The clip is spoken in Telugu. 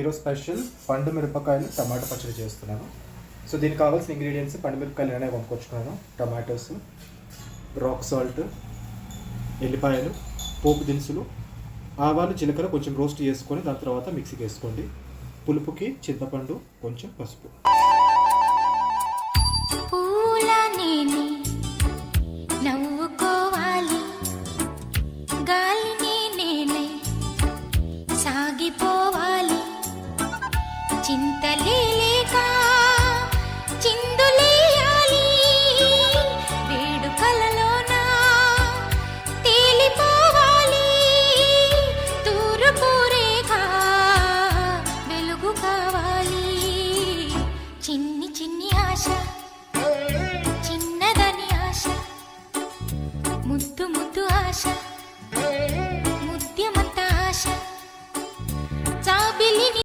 ఈరోజు స్పెషల్ పండు మిరపకాయలు టమాటో పచ్చడి చేస్తున్నాను. సో దీనికి కావాల్సిన ఇంగ్రీడియంట్స్ పండు మిరపకాయలు అనేవి కొనుక్కొచ్చుకున్నాను, టమాటోస్, రాక్ సాల్ట్, ఎల్లిపాయలు, పోపు దినుసులు, ఆవాలు, జీలకర్ర కొంచెం రోస్ట్ చేసుకొని దాని తర్వాత మిక్సీకి వేసుకోండి. పులుపుకి చింతపండు, కొంచెం పసుపు. చింతలే